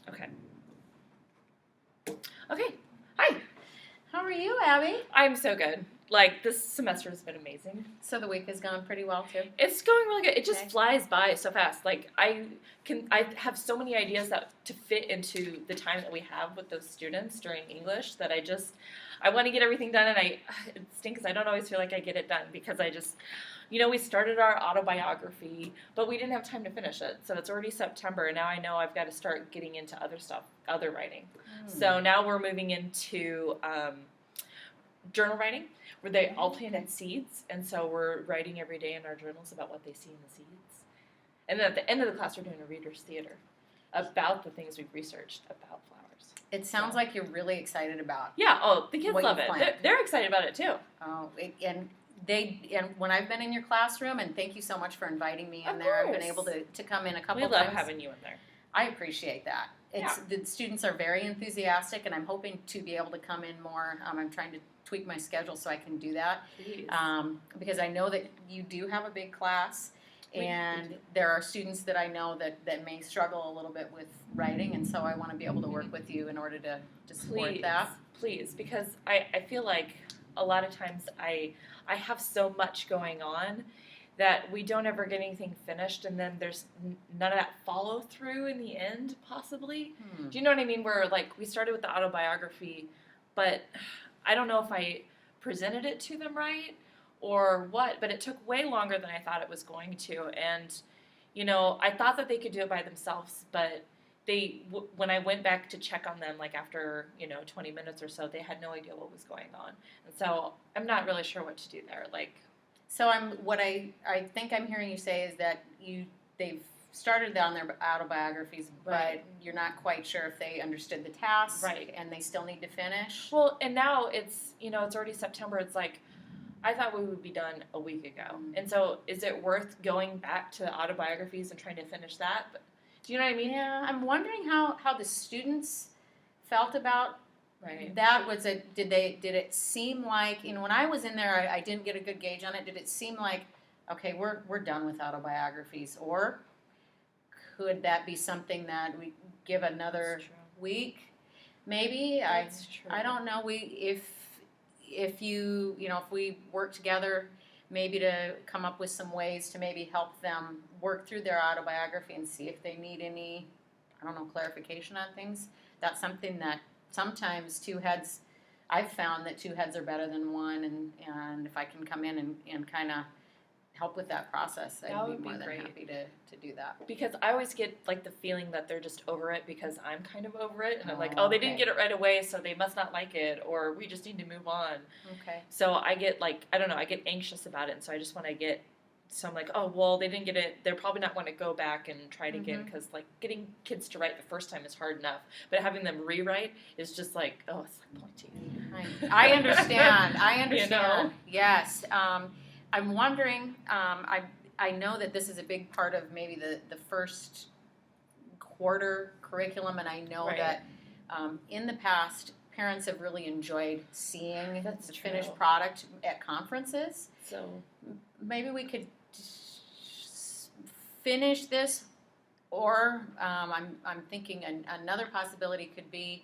Okay. Okay. Hi. How are you, Abby? I'm so good. Like, this semester has been amazing. So the week has gone pretty well too. It's going really good. It just Okay. flies by so fast. Like, I have so many ideas that to fit into the time that we have with those students during English that I want to get everything done, and it stinks. I don't always feel like I get it done because we started our autobiography, but we didn't have time to finish it. So it's already September, and now I know I've got to start getting into other stuff, other writing. So now we're moving into journal writing, where they all planted seeds, and so we're writing every day in our journals about what they see in the seeds. And then at the end of the class, we're doing a reader's theater about the things we've researched about flowers. It sounds like you're really excited about. Yeah. Oh, the kids what love you it. planned. They're excited about it too. Oh, and when I've been in your classroom, and thank you so much for inviting me in Of there. I've been course. able to come in a couple We love times. having you in there. I appreciate that. The students are very enthusiastic, and I'm hoping to be able to come in more. I'm trying to tweak my schedule so I can do that. Please. Because I know that you do have a big class, We and do. there are students that I know that may struggle a little bit with writing, and so I want to be able to work with you in order to support Please, that. please, because I feel like a lot of times I have so much going on that we don't ever get anything finished, and then there's none of that follow through in the end, possibly. Do you know what I mean? Where like we started with the autobiography, but I don't know if I presented it to them right or what, but it took way longer than I thought it was going to, and I thought that they could do it by themselves, but when I went back to check on them, like after 20 minutes or so, they had no idea what was going on, and so I'm not really sure what to do there. Like, So what I think I'm hearing you say is that they've started on their autobiographies, Right. but you're not quite sure if they understood the task, Right. and they still need to finish. well, and now it's it's already September. It's like I thought we would be done a week ago, and so is it worth going back to autobiographies and trying to finish that? But, do you know what I mean? Yeah, I'm wondering how the students felt about Right. that. Did it seem like, when I was in there, I didn't get a good gauge on it. Did it seem like, okay, we're done with autobiographies, or could that be something that we give another That's true. week? Maybe That's true. I don't know. If we work together, maybe to come up with some ways to maybe help them work through their autobiography and see if they need any, clarification on things. That's something that sometimes I've found that two heads are better than one, and if I can come in and kind of help with that process, That I'd would be be more than great. happy to do that. Because I always get like the feeling that they're just over it because I'm kind of over it, and I'm like, Oh, oh, they didn't okay. get it right away, so they must not like it, or we just need to move on. Okay. So I get like, I don't know, I get anxious about it, and so I just want to so I'm like, oh, well, they didn't get it. They're probably not want to go back and try it again, because like getting kids to write the first time is hard enough, but having them rewrite is just like, oh, it's like pulling teeth. I understand. I understand. You know? Yes. I'm wondering. I know that this is a big part of maybe the first quarter curriculum, and I know Right. that in the past, parents have really enjoyed seeing That's the true. finished product at conferences. So Maybe we could finish this, or I'm thinking another possibility could be,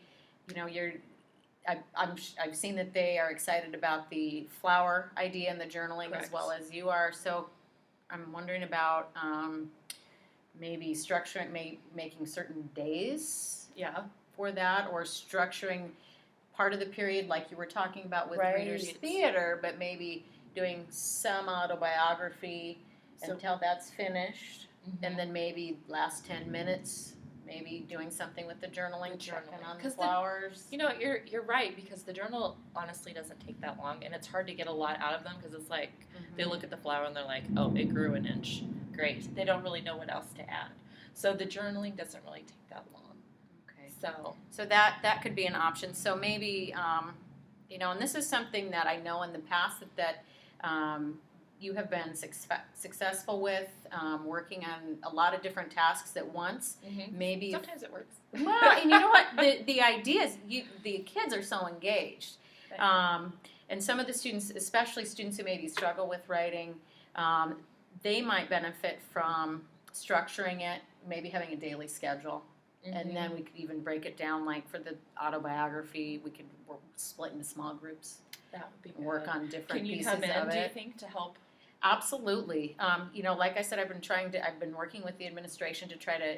I've seen that they are excited about the flower idea and the journaling as Correct. well as you are. So I'm wondering about maybe structuring, making certain days yeah, for that, or structuring part of the period like you were talking about with Right. Reader's Theater, but maybe doing some autobiography So- until that's finished, Mhm. and then maybe last 10 minutes, maybe doing something with the journaling, The checking journaling. on the 'Cause flowers. You're right, because the journal honestly doesn't take that long, and it's hard to get a lot out of them because it's like Mhm. they look at the flower and they're like, oh, it grew an inch, great. They don't really know what else to add. So the journaling doesn't really take that long. Okay. So that could be an option. So maybe, and this is something that I know in the past that you have been successful with, working on a lot of different tasks at once. Maybe sometimes it works. well, and you know what? The idea is the kids are so engaged. And some of the students, especially students who maybe struggle with writing, they might benefit from structuring it, maybe having a daily schedule. And then we could even break it down, like for the autobiography, we could split into small groups, that would be good. work on different Can you pieces come in, of do you it. think, to help? Absolutely. Like I said, I've been working with the administration to try to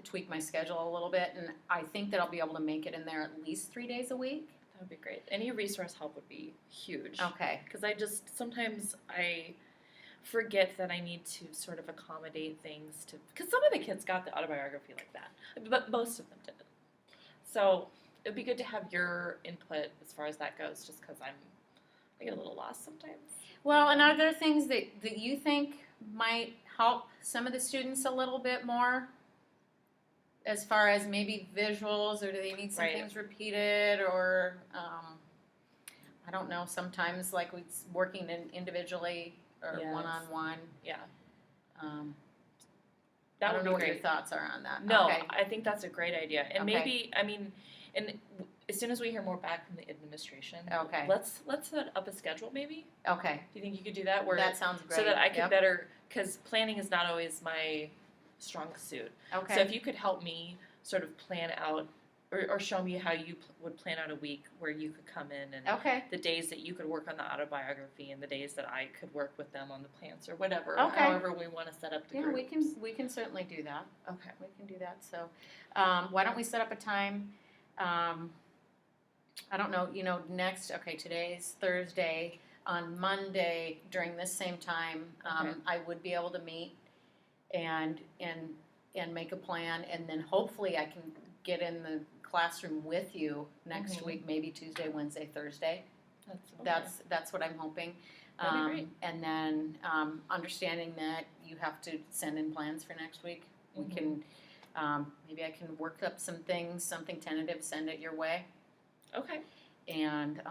tweak my schedule a little bit, and I think that I'll be able to make it in there at least 3 days a week. That would be great. Any resource help would be huge. Okay. Because sometimes I forget that I need to sort of accommodate things because some of the kids got the autobiography like that, but most of them didn't. So it'd be good to have your input as far as that goes, just because I get a little lost sometimes. Well, and are there things that you think might help some of the students a little bit more? As far as maybe visuals, or do they need some Right. things repeated, or I don't know, sometimes like working individually or Yes. one-on-one. Yeah. I That don't would know be what your great. thoughts are on that. No, Okay. I think that's a great idea. And Okay. maybe, as soon as we hear more back from the administration, Okay. let's set up a schedule maybe. Okay. Do you think you could do that? Where That sounds great. so that I could Yep. better, because planning is not always my strong suit. Okay. So if you could help me sort of plan out, or show me how you would plan out a week where you could come in and Okay. the days that you could work on the autobiography and the days that I could work with them on the plants or whatever, Okay. however we want to set up the Yeah, groups. we can certainly do that. Okay. We can do that. So, why don't we set up a time? I don't know. Today's Thursday. On Monday during this same time, Okay. I would be able to meet and make a plan, and then hopefully I can get in the classroom with you next Mhm. week, maybe Tuesday, Wednesday, Thursday. That's That's what I'm hoping. That'd be great. And then understanding that you have to send in plans for next week. We Mhm. can maybe I can work up some things, something tentative, send it your way, okay. and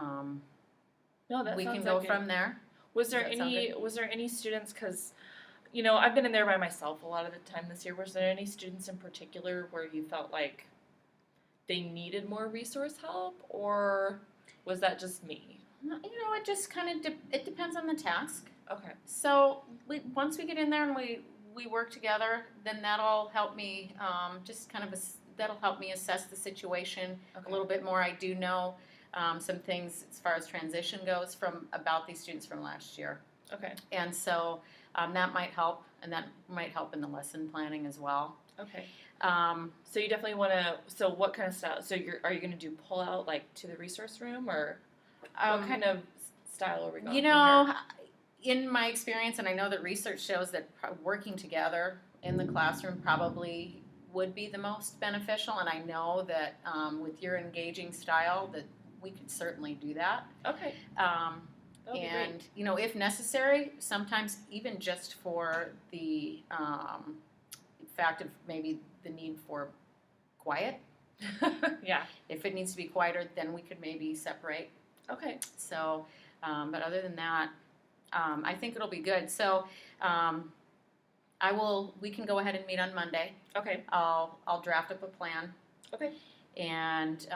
No, that we sounds can go like from there. Was there Does that sound any students, because I've been in there by myself a lot of the time this year. Was there any students in particular where you felt like they needed more resource help, or was that just me? It just kind of it depends on the task. Okay. So once we get in there and we work together, then that'll help me that'll help me assess the situation Okay. a little bit more. I do know some things as far as transition goes about these students from last year, Okay. and so that might help, and that might help in the lesson planning as well. Okay. Um, So you definitely want to. So what kind of style? So are you going to do pull out like to the resource room, or what kind of style are we going? in my experience, and I know that research shows that working together in the classroom probably would be the most beneficial, and I know that with your engaging style that we could certainly do that. Okay. That'll be And great. if necessary, sometimes even just for the fact of maybe the need for quiet, Yeah. if it needs to be quieter, then we could maybe separate. Okay. So, but other than that, I think it'll be good. So, we can go ahead and meet on Monday. Okay. I'll draft up a plan. Okay. And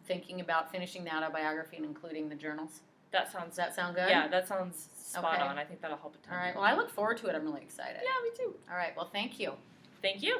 thinking about finishing the autobiography and including the journals. That sounds. Does that sound good? Yeah, that sounds spot Okay. on. I think that'll help a ton. All right. Well, I look forward to it. I'm really excited. Yeah, me too. All right. Well, thank you. Thank you.